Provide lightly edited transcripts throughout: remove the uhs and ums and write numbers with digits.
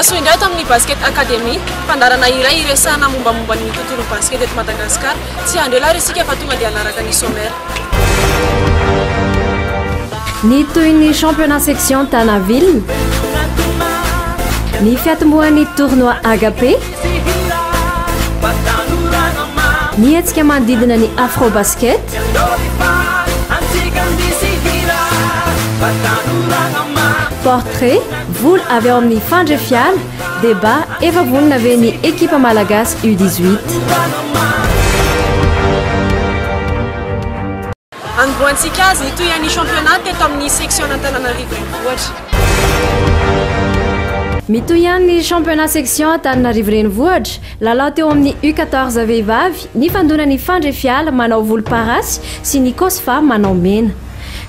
so indray tamin'ny basket academy fandarana iray iresahana mombamomba ny tontolo basket eto Madagasikara tsy andro lahy isika fa tonga dia anaraka ny sommaire. Ny toy ny championnat section Tanaville, ny fiatombohan'ny tournoi Agapé, ny hetsika manodidina ny Afrobasket, portrait voly avy ao amin'ny fandrefiala, débat efa vonina avy ny équipe malagasy U18. Androantsika azy toy any championnat teto amin'ny section Antananarivo renivohitra. Mitoy ihany ny championnat section Antananarivo renivohitra, lalao teo amin'ny U14 vehivavy, ny fandonan'ny fandrefiala manao volomparasy sy ny COSFA manao mena.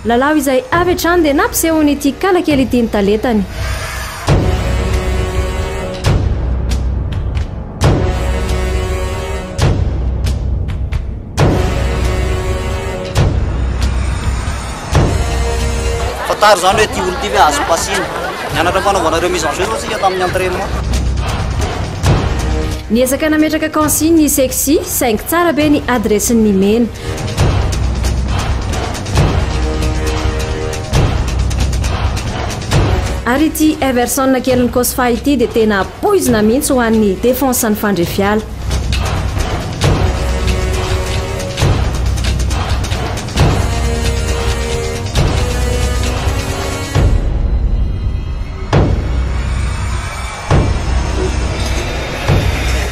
Lalao izay avy hatrany dia nampisehoany ity kalakely ity ny talentany. Fatary zany hoe ty olo ty ve azo pasina nianatra fanaovana remise en jeu tsika tamin'ny entraînement. Niezaka nametraka consigne ny sexy saingy tsara be ny adresin'ny mena. Ary ity Everson nakeliny COSFA ity dia tena poizina mihitsy ho an'ny défense ny fandrefiala.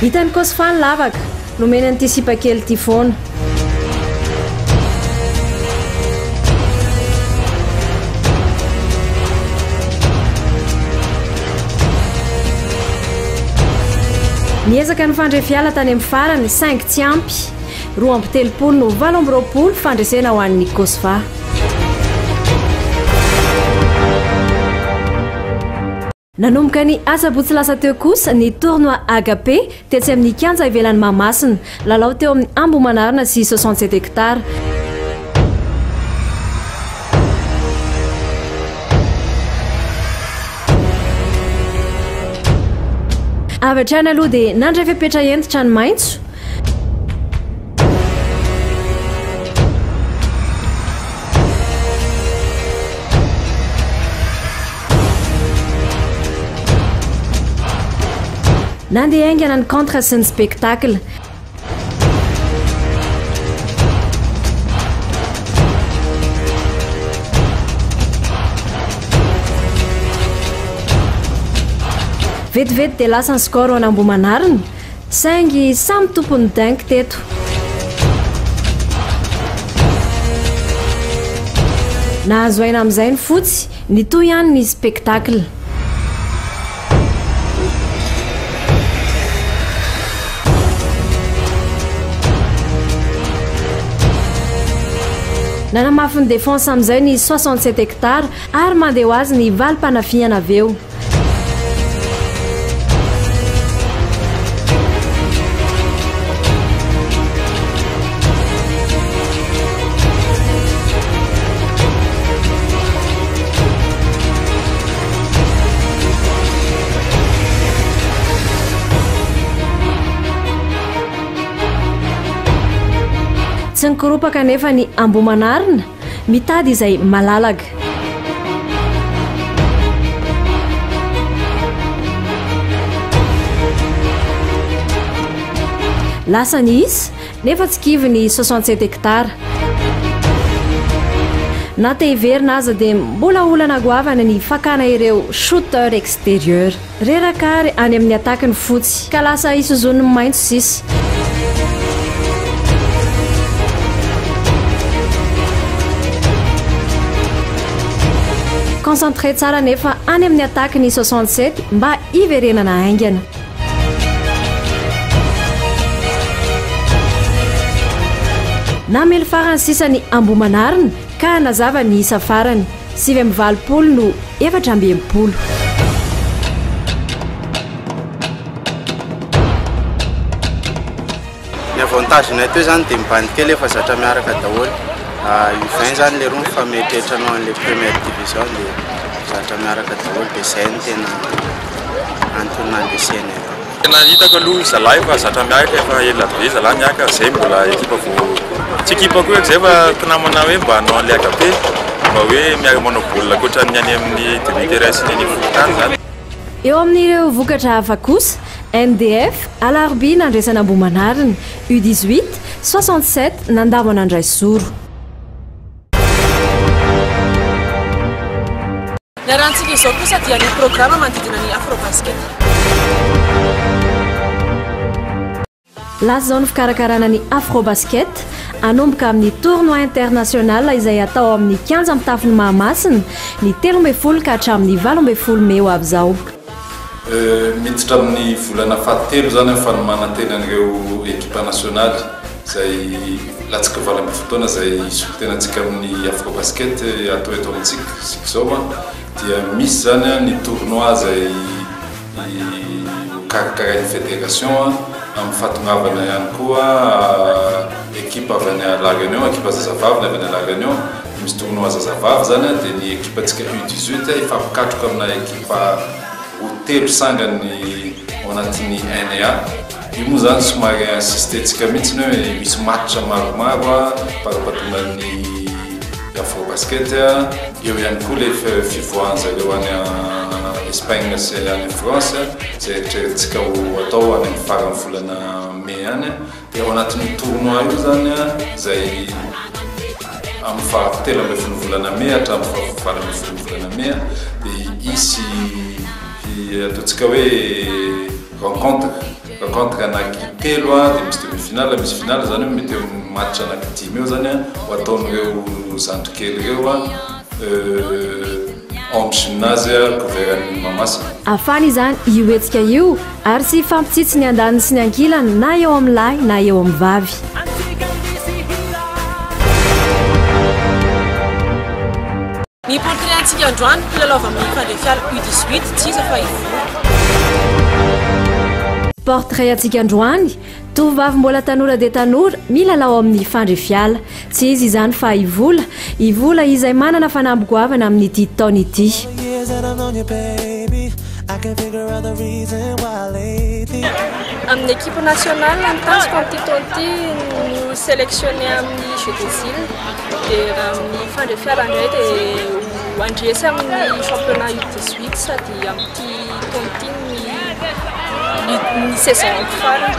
Hitan'ny COSFA ny lavaka, nomena ny tisipa kely ity foana. Niezaka ny fandrefiala tany amin'ny farany 5 tsy ampy, 2-3 no 7 fandresena ho an'ny COSFA. Nanomboka ny asabotsy lasa teo kosa ny tournoi Agapé tetsy amin'ny kianja ivelan'ny Mahamasina, lalao teo amin'ny Ambohimanarina sy 67 hectares. Avy hatrany aloha dia nandray fepetra entitra ny maitso. Nandeha haingana ny contre sy ny spectacle. Vetivety dia lasa ny skoro any Ambohimanarina, saingy samy tompony danky teto. Nahazo aina amin'izay ny fotsy, ny toy ihany ny spectacle. Nanamafy ny défense amin'izay ny 67 hectares ary mandeha ho azy ny valim-panafiana avy eo. Tsy nikoropaka nefa ny Ambohimanarina, mitady izay malalaga. Lasa ny isa nefa tsy kivy ny 67 hectares. Na te hiverina aza dia mbola olana goavana ny fakana ireo shooter extérieur. Rerakary any amin'ny ataka ny fotsy ka lasa isozony maitso sisa. Concentré tsara nefa any amin'ny ataka ny 67 mba hiverenana haingana. Namely farany sisa ny Ambohimanarina ka nazava ny isa farany 7-20 no 4-20. Ny avantagenay teo zany dia mibany kely efa zatra miaraka daholo. U20 zany le roa mifametrehatra anao an'le première division dia zatra miaraka daholo dia izay no tena antonona andesiany tena hitako aloha zalahy fa zatra miaraka efa ela be zalahy miaraka zay mbola ekipa vo tsy ekipa koa zay fa tinamana hoe mba hanao an'le be mba hoe miaraka manao baolina koatra ny any amin'ny demi-terrain sy ny fototany zany. Eo amin'ireo vokatra hafa kosa NDF alarobia nandresana ambomanariny U18 67 nandavana andray soro. Niarantsika izao kosa dia ny programa manodidina ny Afrobasket. Lasa zao ny fikarakarana ny Afrobasket anomboka amin'ny tournoi international izay atao amin'ny 15 amin'ny tafin'ny Mahamasina ny 13 ka hatramin'ny 18 Mey ho avy zao. Miditra amin'ny volana fahatelo zany amin'ny fanomanantena an'ireo ekipa nasionaly zay latsaka valo ambin'ny fotoana zay sotenantsika amin'ny Afrobasket atao eto amintsika sika zao dia misy zany ny tournoi zay karakarain'ny fédération amin'ny fahatonavana ihany koa ekipa avy any La Réunion, ekipa zazavavy avy any La Réunion, misy tournoi zazavavy zany dia ny ekipa tsika U18 ifampikatroka amina ekipa telo sangany ao anatin'ny NA. Io moa zany somary insistetsika mihitsy hoe misy match maromaro parapatonan'ny Afrobasket eo ihany koa le fivoahan'zareo any Espagne sy any France zay eritreretintsika ho atao any amin'ny farany volana Mey any dia ao anatin'ny tournoi io zany zay amin'ny fahatelo ambin'ny folo volana Mey hatramin'ny fahavalo ambin'ny folo volana Mey dia isy ataontsika hoe rencontre anaky telo dia misy demi-finale misy finale zany hoe mety match anaky 10 eo zany ho ataon'ireo zandrikely ireo en gymnase couveran'ny Mahamasina. Afany izany ioetsika io ary sy fampitsitsy ny andaniny sy ny ankilany na eo amin'ny lahy na eo amin'ny vavy. Ny portrait-ntsika androany mpilalao amin'ny fandrefiala U18 tsy iza fa ivola. Portrait atsika androany tovovavy mbola tanora dia tanora milalao amin'ny fandrefiala tsy izy izany fa ivola izay manana fanambogoavana amin'ity taona ity. Amin'ny équipe nationale nitasiko amin'ity taona ity no sélectionné amin'ny Jeux des Îles dia amin'ny fandrefiala indray dia andresy amin'ny championnat U18 sady amin'ity taona ity ny saison farany.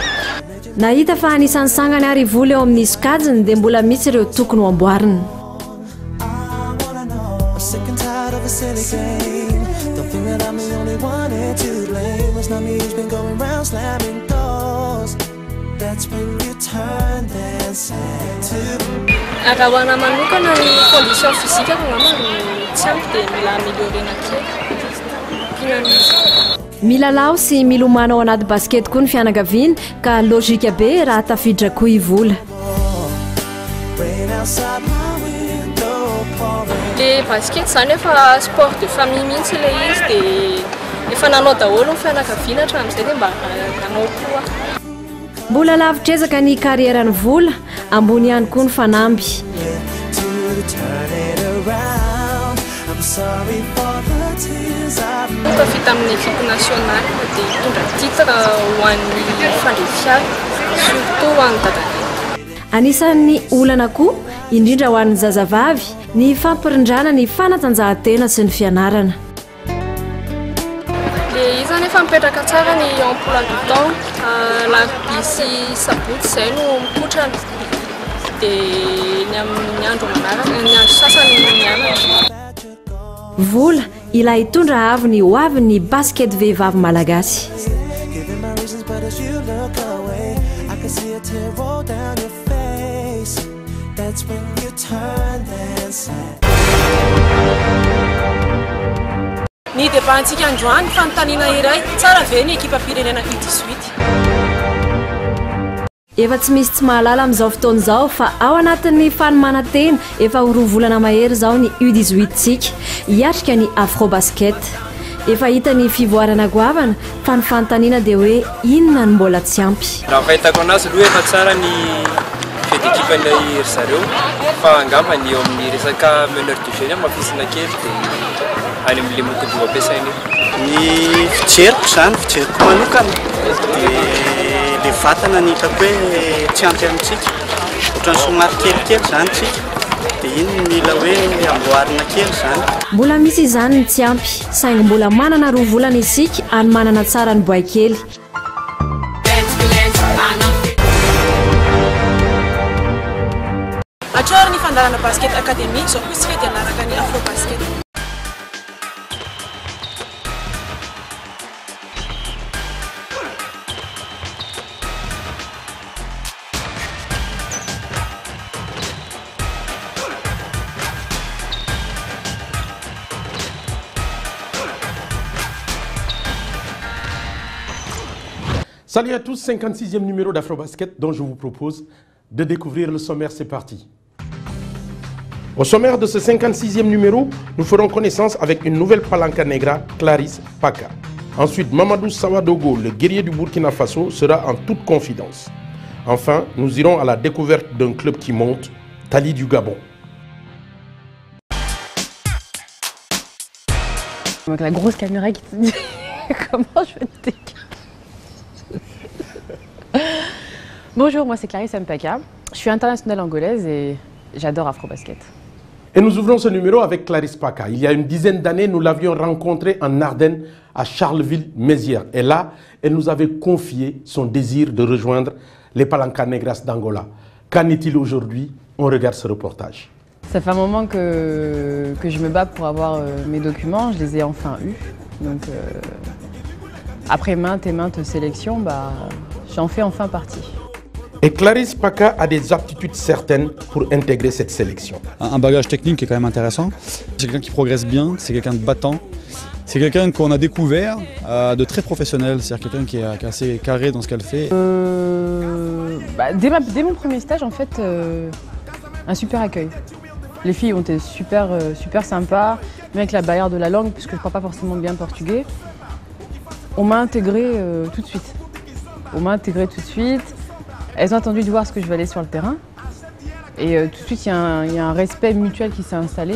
Nahita fa anisan'ny sangany ary vola eo amin'ny sokajiny dia mbola misy ireo tokony ho amboarina. Raha ho anahy manokana ny condition physique angamba tsy ampy dia mila améliorena kely. Milalao sy milomano ao anaty basket koa ny fianakaviana ka logika be raha tafiditra koa ivola. Le basket zany efa sport de famille mihitsy le izy dia efa nanao daholo ny fianakaviana hatramin'izay dia mba nanao koa. Mbola lavitrezaka ny karierany vola ambony ihany koa ny fanamby. Vita amin'ny équipe nationale dia hitondra titre ho an'ny fandrefiala surtout ho an'ny dadany. Anisan'ny olana koa indrindra ho an'ny zazavavy ny fampirindrana ny fanatanjahantena sy ny fianarana. Dia izy zany efa mipetraka tsara ny emploi du temps larobia sy sabotsy izay no mikotrana dia ny amin'ny andro manaraka ny andro sasany mianatra. Vola ilay hitondra avy ny ho avy ny basket vehivavy malagasy. Ny débat-ntsika androany fanontaniana iray tsara ve ny ekipa pirenena U18. Efa tsy misy tsy mahalala amin'izao fotoana izao fa ao anatin'ny fanomanantena efa ho roa volana mahery izao ny U18 tsika hiatrika ny Afrobasket. Efa hita ny fivoarana goavana fa ny fanontaniana dia hoe inona ny mbola tsy ampy. Raha fahitako anazy aloha efa tsara ny fait d'équipe anay ry zareo fa angamba ny eo amin'ny resaka meneur de jeu mafisina kely dia any amin'ile motobo ampiasaina io. Ny fijeriko zany, fijeriko manokana. Dia le vatana ny hitako hoe tsy ampy amintsika. Ohatran'ny somary kelikely zany tsika. Dia iny mila hoe amboarina kely zany. Mbola misy izany ny tsy ampy, saingy mbola manana roa volana isika any manana tsara ny boay kely. Atrary ny fandarana basket académique zao koa isika dia naraka ny Afro Basket. Salut à tous, 56e numéro d'Afrobasket dont je vous propose de découvrir le sommaire, c'est parti. Au sommaire de ce 56e numéro, nous ferons connaissance avec une nouvelle palanca negra, Clarisse Paka. Ensuite, Mamadou Sawadogo, le guerrier du Burkina Faso, sera en toute confidence. Enfin, nous irons à la découverte d'un club qui monte, Tali du Gabon. Avec la grosse caméra qui te dit comment je vais te décrire. Bonjour, moi c'est Clarisse Mpaka. Je suis internationale angolaise et j'adore Afrobasket. Et nous ouvrons ce numéro avec Clarisse Paka. Il y a une dizaine d'années, nous l'avions rencontrée en Ardennes, à Charleville-Mézières. Et là, elle nous avait confié son désir de rejoindre les Palancas Negras d'Angola. Qu'en est-il aujourd'hui? On regarde ce reportage. Ça fait un moment que je me bats pour avoir mes documents. Je les ai enfin eus. Donc, après maintes et maintes sélections, j'en fais enfin partie. Et Clarisse Paka a des aptitudes certaines pour intégrer cette sélection. Un bagage technique qui est quand même intéressant. C'est quelqu'un qui progresse bien, c'est quelqu'un de battant. C'est quelqu'un qu'on a découvert de très professionnel, c'est-à-dire quelqu'un qui est assez carré dans ce qu'elle fait. Dès mon premier stage, en fait, un super accueil. Les filles ont été super sympas, même avec la barrière de la langue, puisque je ne parle pas forcément bien portugais. On m'a intégré tout de suite. Elles ont attendu de voir ce que je valais sur le terrain. Et tout de suite, il y a un respect mutuel qui s'est installé.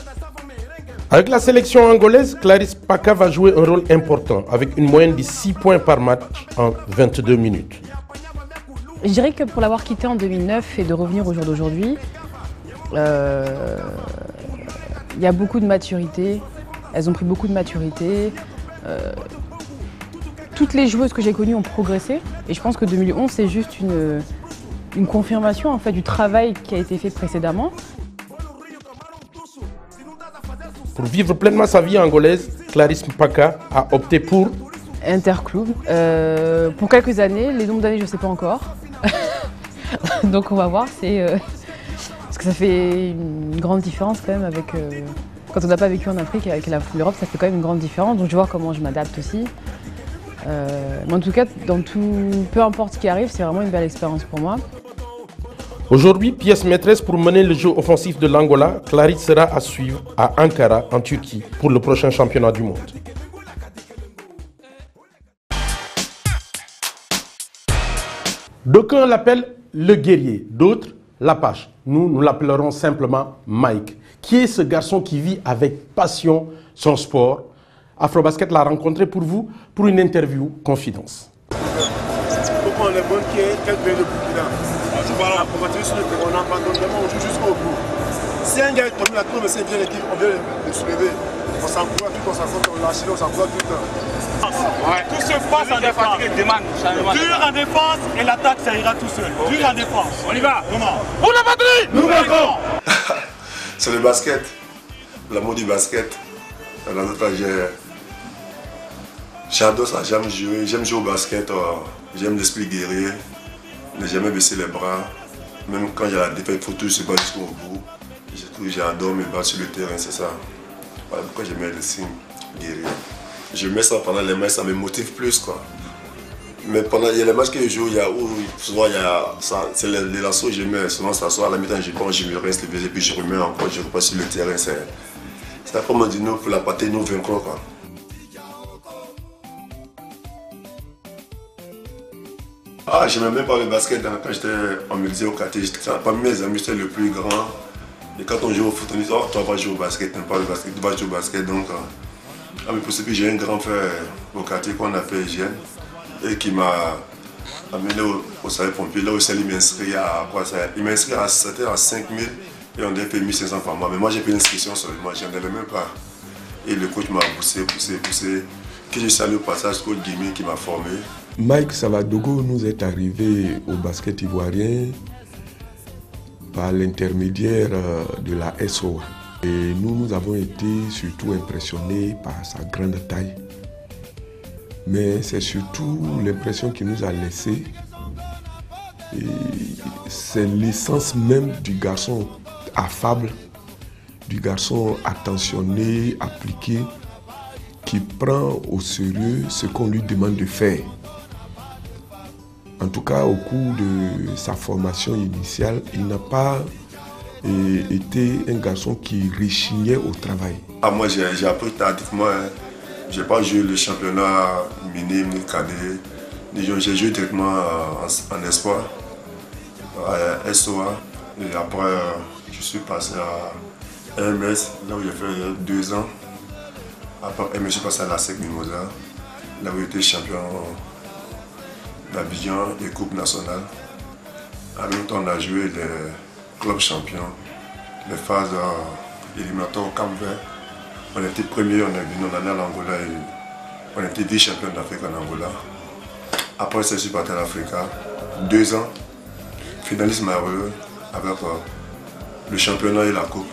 Avec la sélection angolaise, Clarisse Paka va jouer un rôle important, avec une moyenne de 6 points par match en 22 minutes. Je dirais que pour l'avoir quitté en 2009 et de revenir au jour d'aujourd'hui, il y a beaucoup de maturité. Elles ont pris beaucoup de maturité. Toutes les joueuses que j'ai connues ont progressé. Et je pense que 2011, c'est juste une confirmation en fait, du travail qui a été fait précédemment. Pour vivre pleinement sa vie angolaise, Clarisse Paka a opté pour Interclub. Pour quelques années, les nombres d'années je ne sais pas encore. Donc on va voir. Parce que ça fait une grande différence quand même avec... quand on n'a pas vécu en Afrique avec l'Europe, ça fait quand même une grande différence. Donc je vais voir comment je m'adapte aussi. Mais en tout cas, peu importe ce qui arrive, c'est vraiment une belle expérience pour moi. Aujourd'hui, pièce maîtresse pour mener le jeu offensif de l'Angola, Clarisse sera à suivre à Ankara, en Turquie, pour le prochain championnat du monde. D'aucuns l'appellent le guerrier, d'autres l'Apache. Nous l'appellerons simplement Mike. Qui est ce garçon qui vit avec passion son sport? Afrobasket l'a rencontré pour vous pour une interview confidence. Pourquoi on est bon qui est quel pays de Burkina? Voilà, pour continuer sur le terrain, on n'a pas donné, on joue jusqu'au bout. Si un gars est tombé, c'est bien l'équipe, on vient le soulever. On s'encourage tout, on s'encourage, on lâche, on s'encourage tout le temps. Ouais. Tout se passe en défense. Dur en défense et l'attaque, ça ira tout seul. Okay. Dur en défense. On y va. Comment? Pour la patrie, nous marquons. C'est le basket, l'amour du basket. Dans notre âge, j'adore ça, j'aime jouer au basket, j'aime l'esprit guerrier, ne jamais baisser les bras. Même quand il y a la défaite, il faut toujours se battre jusqu'au bout. J'adore me battre sur le terrain, c'est ça. Voilà pourquoi je mets le signe guerrier. Je mets ça pendant les matchs, ça me motive plus quoi. Mais il y a les matchs que je joue, souvent c'est les lasso que je mets, souvent ça soit à la mi-temps, je me reste le baiser, puis je remets encore, je repasse sur le terrain. C'est à comme on dit nous, pour la patrie, nous vaincrons quoi. Ah, j'aimais même pas le basket quand j'étais en musée au quartier. Parmi mes amis, j'étais le plus grand. Et quand on joue au foot, on dit oh, toi vas jouer au basket, t'aimes pas le basket, tu vas jouer au basket. Donc mes possibilités, j'ai un grand frère au quartier qu'on appelle Eugène et qui m'a amené au sapeur-pompier. Là aussi, il m'a inscrit à quoi ça? Il m'a inscrit à 5 000 et on devait payer 1 500 par mois. Mais moi, j'ai payé l'inscription seulement, je n'en avais même pas. Et le coach m'a poussé. Que je salue au passage, coach Guimé qui m'a formé. Mike Savadogo nous est arrivé au basket ivoirien par l'intermédiaire de la SOA. Et nous avons été surtout impressionnés par sa grande taille. Mais c'est surtout l'impression qu'il nous a laissé. C'est l'essence même du garçon affable, du garçon attentionné, appliqué, qui prend au sérieux ce qu'on lui demande de faire. En tout cas, au cours de sa formation initiale, il n'a pas été un garçon qui rechignait au travail. Moi, j'ai appris tardivement. Je n'ai pas joué le championnat minime ni cadet. J'ai joué directement en espoir, à SOA. Et après, je suis passé à MS, là où j'ai fait 2 ans. Après MS, je suis passé à la SEC Mimosa, là où j'étais champion d'Abidjan et Coupe nationale. En même temps, on a joué les clubs champions, les phases éliminatoires au Cap-Vert. On était premiers, on est venu, on allait à l'Angola et on était vice-champions d'Afrique en Angola. Après, je suis parti à l'Africa, 2 ans, finaliste malheureux avec le championnat et la coupe.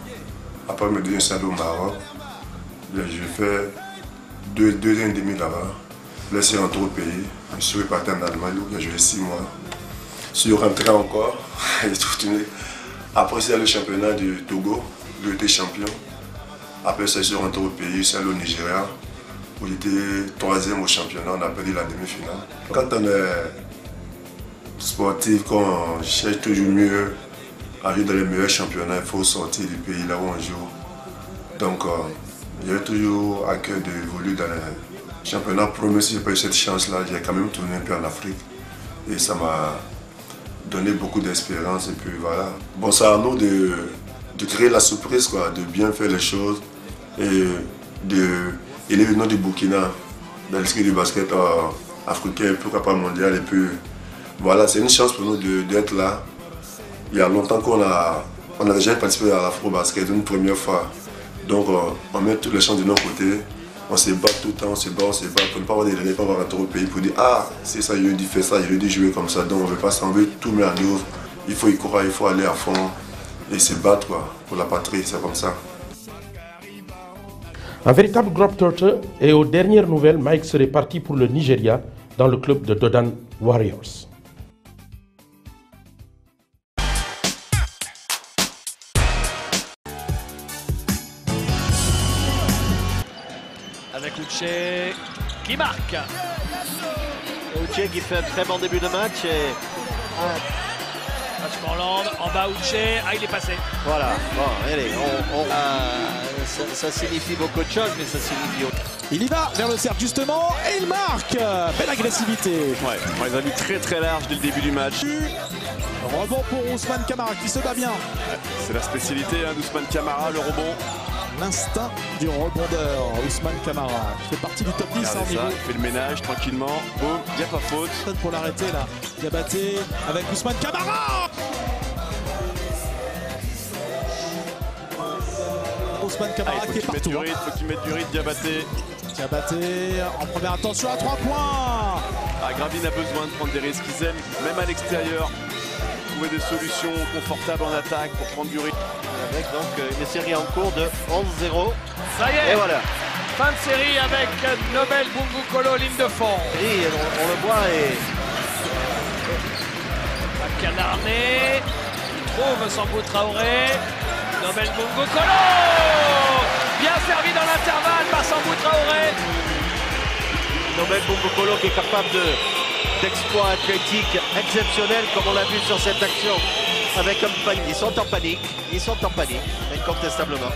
Après, je me suis allé au Maroc. J'ai fait 2 ans et demi là-bas. Là, je suis rentré au pays. Je suis reparti en Allemagne où j'ai joué 6 mois. Je suis rentré encore. Après, c'est le championnat du Togo, où j'étais champion. Après, je suis rentré au pays, je suis allé au Nigeria, où j'étais 3e au championnat. On a perdu la demi-finale. Quand on est sportif, quand on cherche toujours mieux à jouer dans les meilleurs championnats, il faut sortir du pays là où on joue. Donc, j'avais toujours à cœur d'évoluer dans les championnats pro. Même si je n'ai pas eu cette chance-là, j'ai quand même tourné un peu en Afrique. Et ça m'a donné beaucoup d'espérance. Et puis voilà. Bon, c'est à nous de créer la surprise, quoi, de bien faire les choses et d'élever le nom du Burkina dans l'esprit du basket africain, pourquoi pas mondial. Et puis voilà, c'est une chance pour nous d'être là. Il y a longtemps qu'on a jamais participé à l'afro-basket, une première fois. Donc on met toutes les chances de notre côté. On se bat tout le temps, on se bat pour ne pas avoir des relais, pas avoir rentrer au pays pour dire ah c'est ça, j'ai dû faire ça, j'ai dû jouer comme ça. Donc on ne veut pas s'en veut, tout met en œuvre. Il faut y croire, il faut aller à fond et se battre quoi, pour la patrie, c'est comme ça. Un véritable globetrotter et aux dernières nouvelles, Mike serait parti pour le Nigeria dans le club de Dodan Warriors. Avec Uche qui marque. Uche qui fait un très bon début de match. Et... Morland, en bas Uche, il est passé. Voilà, bon, allez, ça signifie beaucoup de choses, mais ça signifie autre. Il y va vers le cercle justement et il marque. Belle agressivité. Ouais, il a mis très large dès le début du match. Rebond pour Ousmane Camara qui se bat bien. Ouais, c'est la spécialité d'Ousmane Camara, le rebond. L'instinct du rebondeur, Ousmane Camara, qui fait partie du top 10 en niveau. Il fait le ménage tranquillement, boum, il n'y a pas faute. Pour l'arrêter là, Diabaté avec Ousmane Camara. Ousmane Camara qui est partout. Il faut qu'il mette du rythme, Diabaté. Diabaté en première attention à 3 points. Gravine a besoin de prendre des risques, ils aiment, même à l'extérieur, trouver des solutions confortables en attaque pour prendre du rythme. Avec donc une série en cours de 11-0. Ça y est, et voilà. Fin de série avec Nobel Bungu Kolo, ligne de fond. Et on le voit et... Canarné trouve Sambou Traoré. Nobel Bungu Kolo, bien servi dans l'intervalle par Sambou Traoré. Nobel Bungu Kolo qui est capable d'exploits athlétiques exceptionnels comme on l'a vu sur cette action. Avec un panique, ils sont en panique, incontestablement.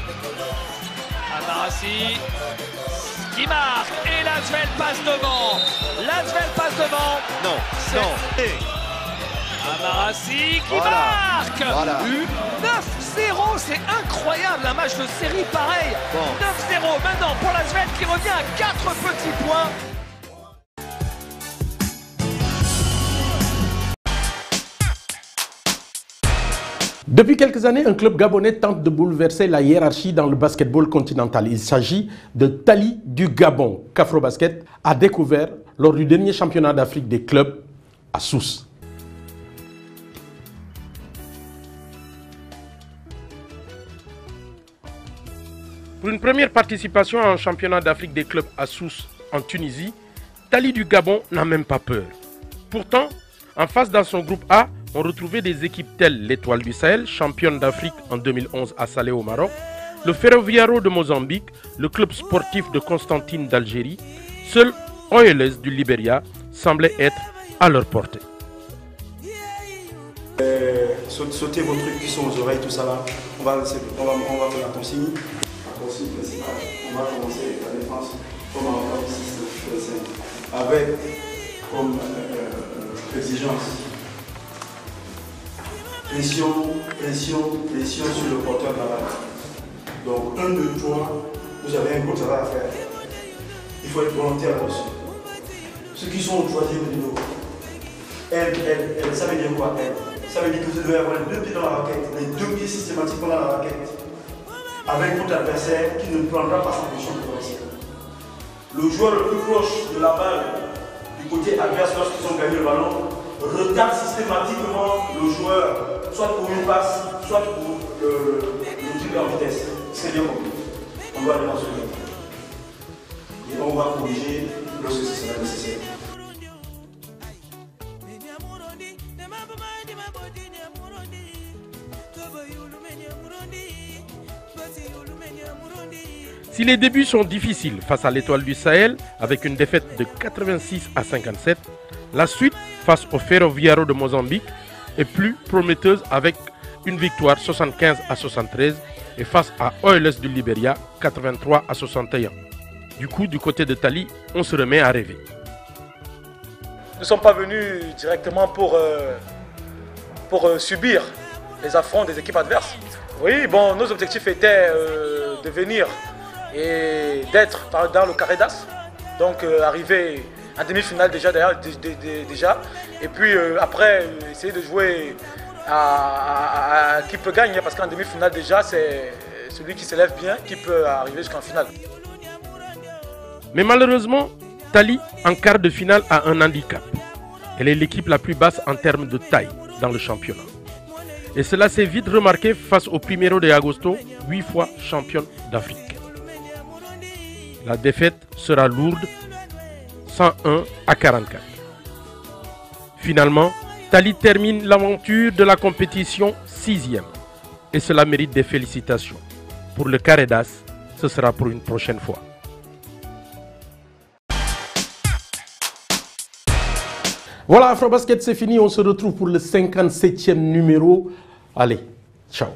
Amarassi qui marque et Lasvel passe devant. Lasvel passe devant. Non. Amarassi qui marque 9-0, c'est incroyable, un match de série pareil. 9-0 maintenant pour la Sven qui revient à 4 petits points. Depuis quelques années, un club gabonais tente de bouleverser la hiérarchie dans le basketball continental. Il s'agit de Tali du Gabon, qu'Afrobasket a découvert lors du dernier championnat d'Afrique des clubs à Sousse. Pour une première participation à un championnat d'Afrique des clubs à Sousse en Tunisie, Tali du Gabon n'a même pas peur. Pourtant, en face dans son groupe A, on retrouvait des équipes telles l'Étoile du Sahel, championne d'Afrique en 2011 à Salé au Maroc, le Ferroviaro de Mozambique, le club sportif de Constantine d'Algérie. Seul OLS du Libéria semblait être à leur portée. Sautez vos trucs qui sont aux oreilles, tout ça là. On va faire la consigne. La consigne principale. On va commencer la défense comme en 6 avec comme exigence. Pression sur le porteur de la balle. Donc 1, 2, 3, vous avez un gros travail à faire. Il faut être volontaire là-dessus. Ceux qui sont choisis au niveau, elle, ça veut dire quoi elle? Ça veut dire que vous devez avoir les 2 pieds dans la raquette, les 2 pieds systématiquement dans la raquette, avec votre adversaire qui ne prendra pas sa position potentielle. Le joueur le plus proche de la balle du côté adverse lorsqu'ils ont gagné le ballon retarde systématiquement le joueur, soit pour une passe, soit pour le dribble en vitesse. C'est bien compris. On doit aller dans ce jeu. Et on va corriger lorsque ce sera nécessaire. Si les débuts sont difficiles face à l'Étoile du Sahel, avec une défaite de 86 à 57, la suite face au Ferroviaro de Mozambique est plus prometteuse avec une victoire 75 à 73 et face à OLS du Libéria 83 à 61. Du coup, du côté de Tali, on se remet à rêver. Nous ne sommes pas venus directement pour subir les affronts des équipes adverses. Oui, bon, nos objectifs étaient de venir et d'être dans le carré d'as, donc arriver en demi-finale déjà, et puis après essayer de jouer à qui peut gagner, parce qu'en demi-finale déjà c'est celui qui s'élève bien qui peut arriver jusqu'en finale. Mais malheureusement, Tali en quart de finale a un handicap. Elle est l'équipe la plus basse en termes de taille dans le championnat. Et cela s'est vite remarqué face au Primero de Agosto, 8 fois championne d'Afrique. La défaite sera lourde, 101 à 44. Finalement, Tali termine l'aventure de la compétition 6e. Et cela mérite des félicitations. Pour le carré d'as, ce sera pour une prochaine fois. Voilà, Afrobasket, c'est fini. On se retrouve pour le 57e numéro. Allez, ciao.